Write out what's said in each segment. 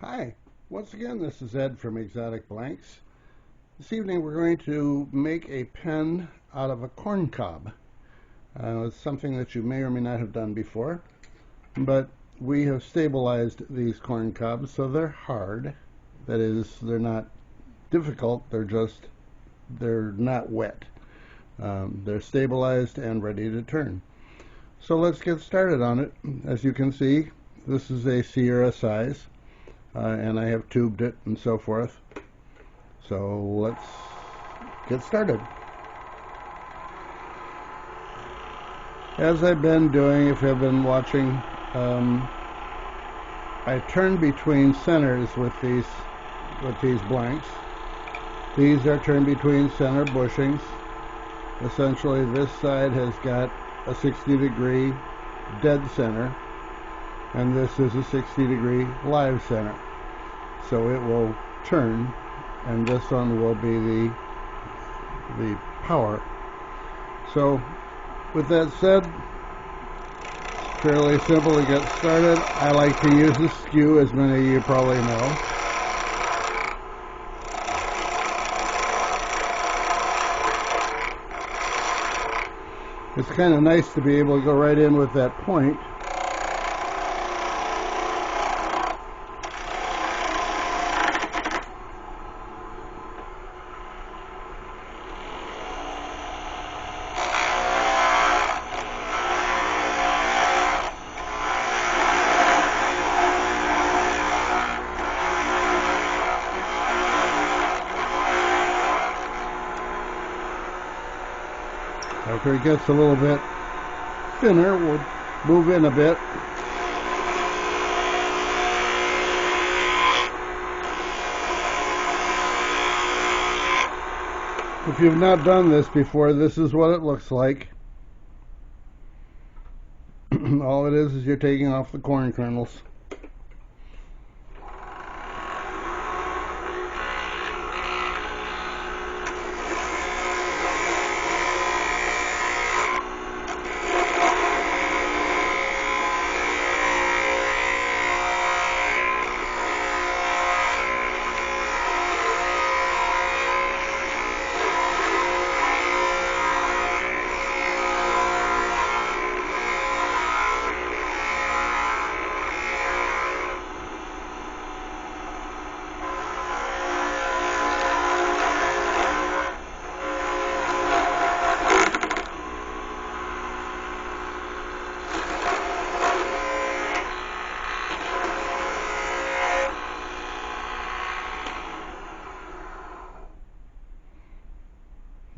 Hi, once again this is Ed from Exotic Blanks. This evening we're going to make a pen out of a corn cob. It's something that you may or may not have done before, but we have stabilized these corn cobs so they're hard. That is, they're not difficult, they're not wet. They're stabilized and ready to turn. So let's get started on it. As you can see, this is a Sierra size. And I have tubed it and so forth. So let's get started. As I've been doing, if you've been watching, I turn between centers with these blanks. These are turned between center bushings. Essentially, this side has got a 60-degree dead center, and this is a 60-degree live center. So it will turn, and this one will be the power. So with that said, it's fairly simple to get started. I like to use a skew, as many of you probably know. It's kind of nice to be able to go right in with that point. After it gets a little bit thinner, we'll move in a bit. If you've not done this before, this is what it looks like. All it is you're taking off the corn kernels.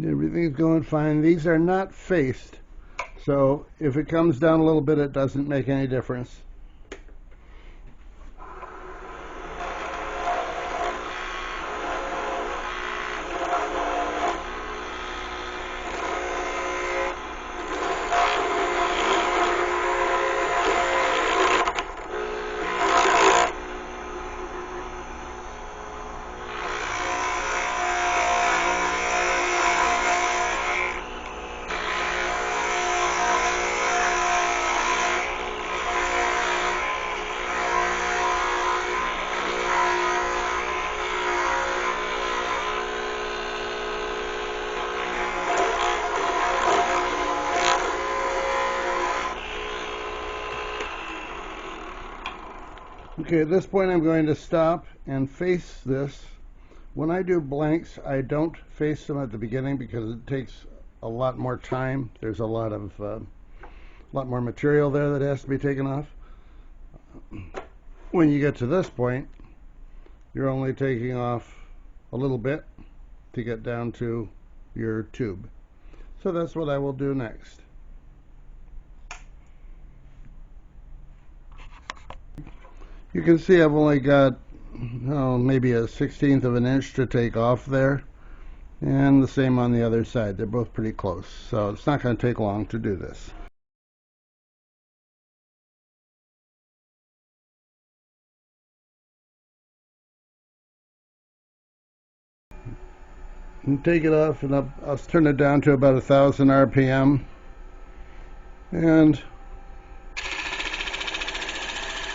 Everything's going fine. These are not faced, so if it comes down a little bit, it doesn't make any difference. Okay, at this point I'm going to stop and face this. When I do blanks, I don't face them at the beginning because it takes a lot more time. There's a lot more material there that has to be taken off. When you get to this point, you're only taking off a little bit to get down to your tube. So that's what I will do next. You can see I've only got maybe a 1/16 of an inch to take off there, and the same on the other side. They're both pretty close, so it's not going to take long to do this. And take it off, and I'll turn it down to about 1,000 RPM, and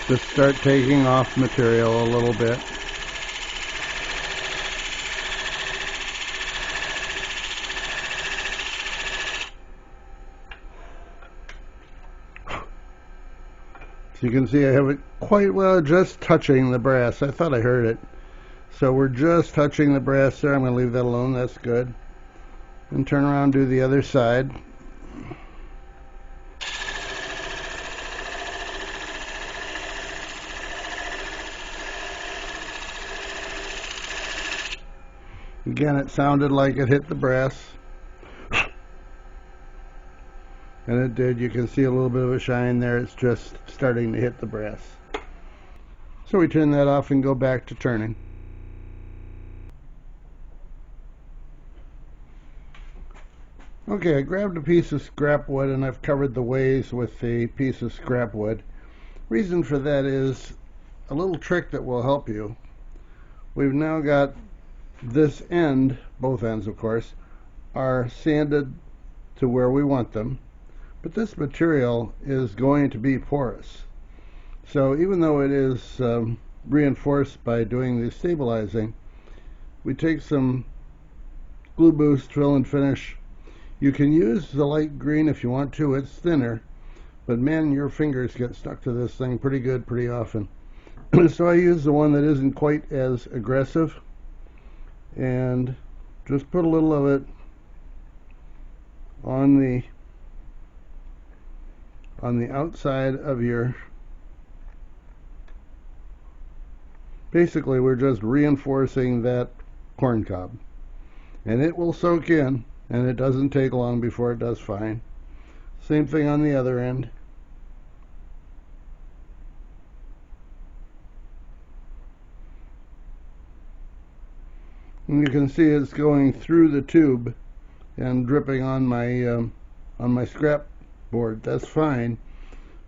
just start taking off material a little bit. So you can see I have it quite well, just touching the brass. I thought I heard it. So we're just touching the brass there. I'm going to leave that alone. That's good. And turn around and do the other side. Again, it sounded like it hit the brass. And it did. You can see a little bit of a shine there. It's just starting to hit the brass. So we turn that off and go back to turning. Okay, I grabbed a piece of scrap wood and I've covered the ways with the piece of scrap wood. Reason for that is a little trick that will help you. We've now got this end, both ends of course, are sanded to where we want them, but this material is going to be porous. So even though it is reinforced by doing the stabilizing, we take some GluBoost fill and finish. You can use the light green if you want to, it's thinner, but man, your fingers get stuck to this thing pretty good pretty often. So I use the one that isn't quite as aggressive, and just put a little of it on the outside of your, basically we're just reinforcing that corn cob, and it will soak in. And it doesn't take long before it does fine. Same thing on the other end. And you can see it's going through the tube and dripping on my scrap board. That's fine,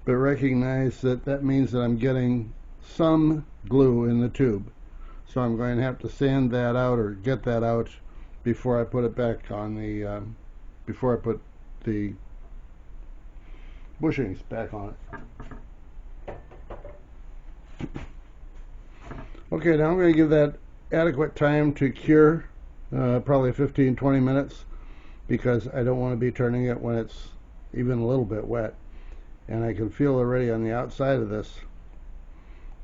but recognize that that means that I'm getting some glue in the tube. So I'm going to have to sand that out or get that out before I put it back on the, before I put the bushings back on it. Okay, now I'm going to give that adequate time to cure, probably 15-20 minutes, because I don't want to be turning it when it's even a little bit wet. And I can feel already on the outside of this,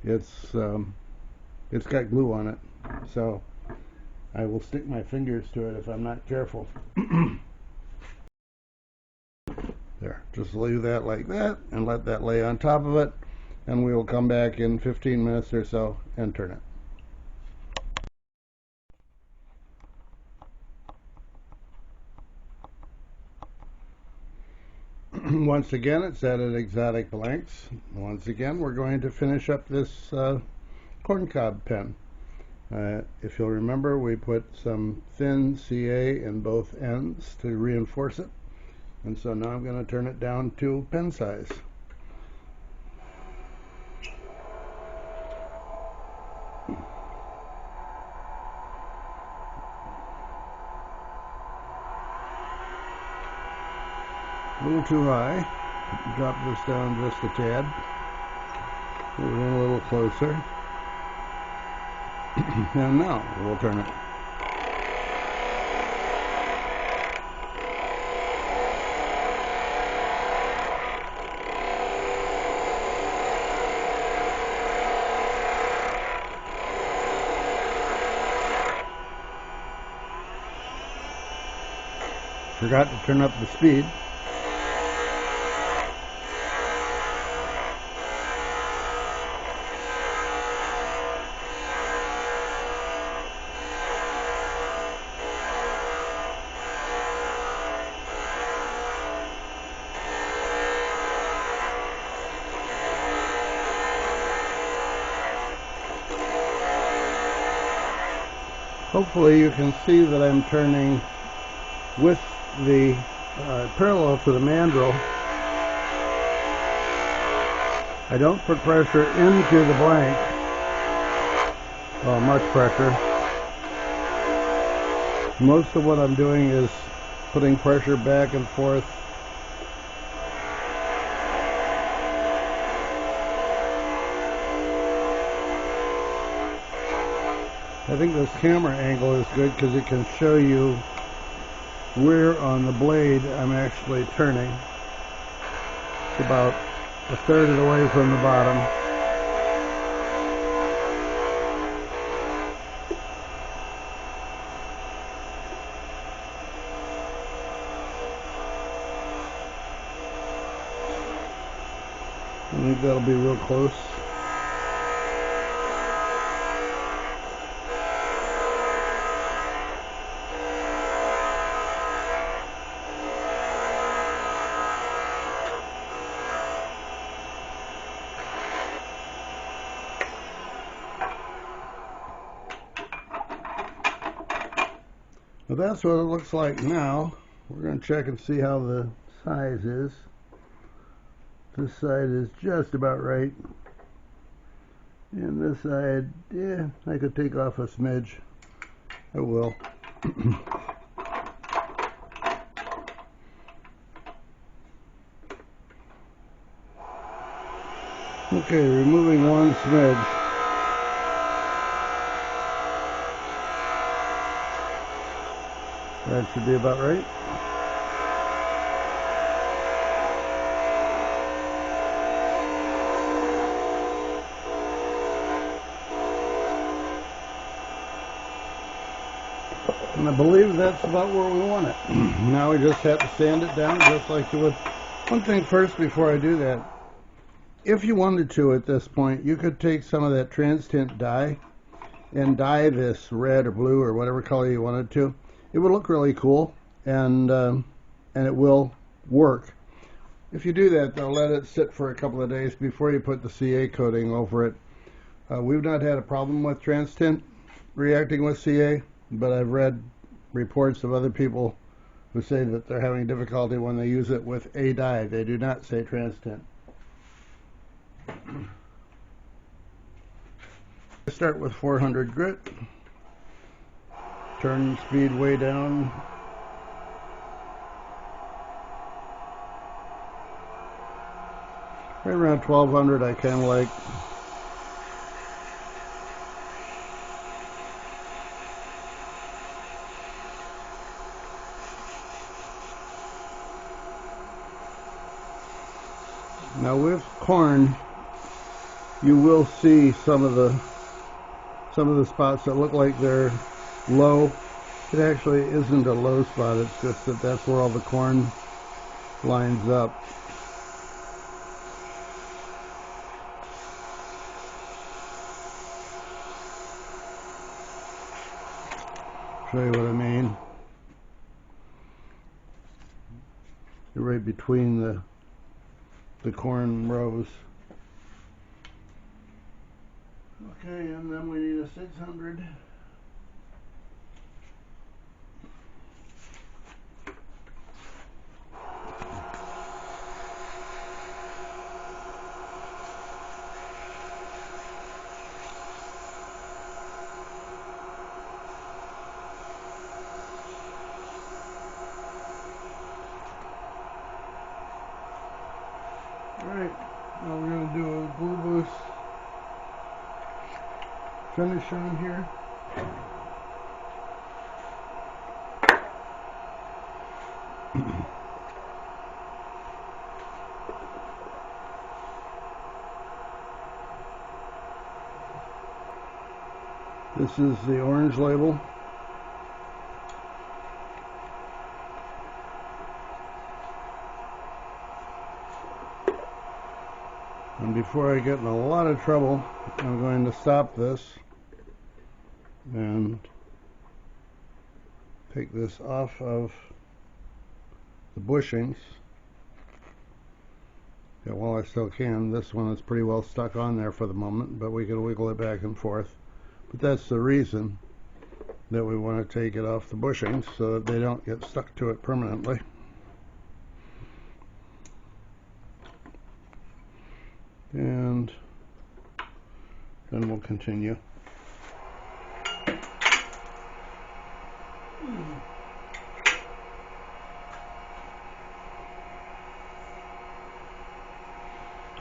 it's got glue on it. So I will stick my fingers to it if I'm not careful. There, just leave that like that and let that lay on top of it, and we will come back in 15 minutes or so and turn it. Once again, it's at Exotic Blanks. Once again, we're going to finish up this corncob pen. If you'll remember, we put some thin CA in both ends to reinforce it. And so now I'm going to turn it down to pen size. A little too high. Drop this down just a tad. Move it in a little closer. And now we'll turn it. Forgot to turn up the speed. Hopefully you can see that I'm turning with the parallel to the mandrel. I don't put pressure into the blank, much pressure. Most of what I'm doing is putting pressure back and forth. I think this camera angle is good because it can show you where on the blade I'm actually turning. It's about a third of the way from the bottom. I think that'll be real close. Well, that's what it looks like now. We're going to check and see how the size is. This side is just about right. And this side, yeah, I could take off a smidge. I will. Okay, removing one smidge. That should be about right. And I believe that's about where we want it. Now we just have to sand it down just like you would. One thing first before I do that, if you wanted to at this point, you could take some of that TransTint dye and dye this red or blue or whatever color you wanted to. It would look really cool, and it will work. If you do that, though, let it sit for a couple of days before you put the CA coating over it. We've not had a problem with TransTint reacting with CA, but I've read reports of other people who say that they're having difficulty when they use it with a dye. They do not say TransTint. Start with 400 grit. Turn speed way down. Right around 1200 I kind of like. Now with corn, you will see some of the spots that look like they're low. It actually isn't a low spot, it's just that that's where all the corn lines up. Show you what I mean. You're right between the corn rows. Okay, and then we need a 600. Alright, now we're going to do a GluBoost finish on here. This is the orange label. And before I get in a lot of trouble, I'm going to stop this and take this off of the bushings. Yeah, while I still can. This one is pretty well stuck on there for the moment, but we can wiggle it back and forth. But that's the reason that we want to take it off the bushings, so that they don't get stuck to it permanently. And then we'll continue.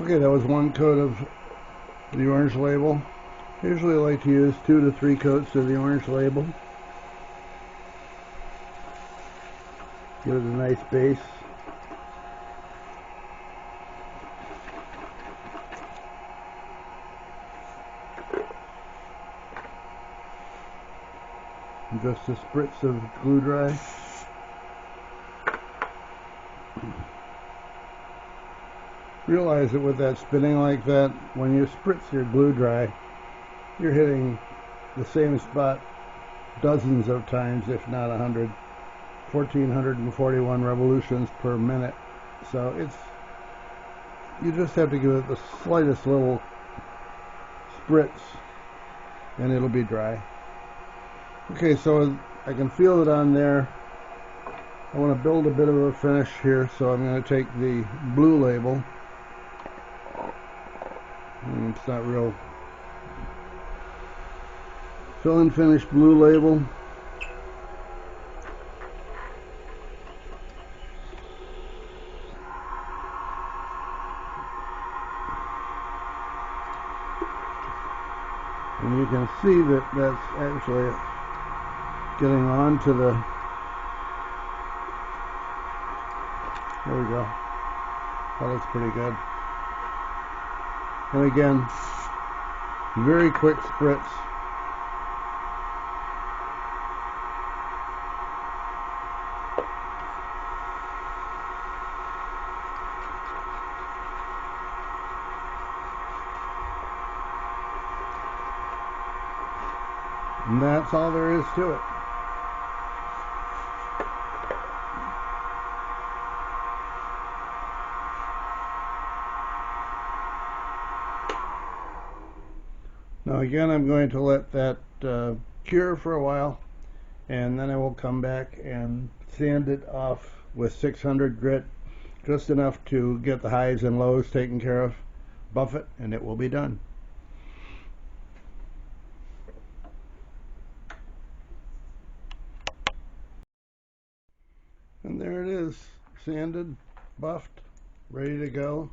Okay, that was one coat of the orange label. Usually I like to use 2 to 3 coats of the orange label. Give it a nice base. And just a spritz of glue dry. Realize that with that spinning like that, when you spritz your glue dry, you're hitting the same spot dozens of times, if not 100. 1441 revolutions per minute. So you just have to give it the slightest little spritz and it'll be dry. Okay, so I can feel it on there. I want to build a bit of a finish here, so I'm going to take the blue label. It's not real. Fill and finish blue label. And you can see that that's actually getting on to the, there we go. That looks pretty good. And again, very quick spritz. And that's all there is to it. Now again, I'm going to let that cure for a while, and then I will come back and sand it off with 600 grit, just enough to get the highs and lows taken care of, buff it, and it will be done. And there it is, sanded, buffed, ready to go.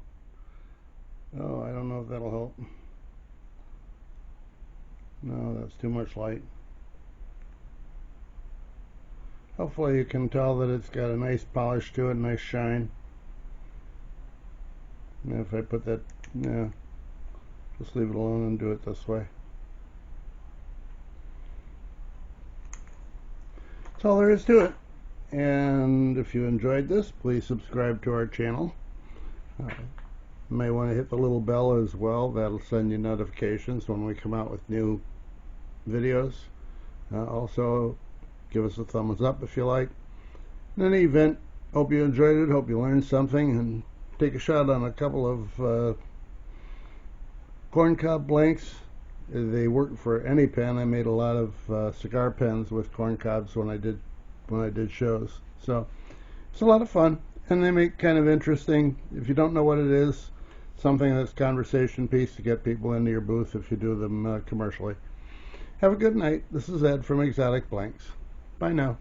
Oh, I don't know if that'll help. No, that's too much light. Hopefully you can tell that it's got a nice polish to it, nice shine. And if I put that, yeah, just leave it alone and do it this way. That's all there is to it. And if you enjoyed this, please subscribe to our channel. You may want to hit the little bell as well. That'll send you notifications when we come out with new videos. Also, give us a thumbs up if you like. In any event, hope you enjoyed it, hope you learned something, and take a shot on a couple of corncob blanks. They work for any pen. I made a lot of cigar pens with corncobs when I did shows. So it's a lot of fun, and they make kind of interesting, if you don't know what it is, something that's conversation piece to get people into your booth if you do them commercially. Have a good night. This is Ed from Exotic Blanks. Bye now.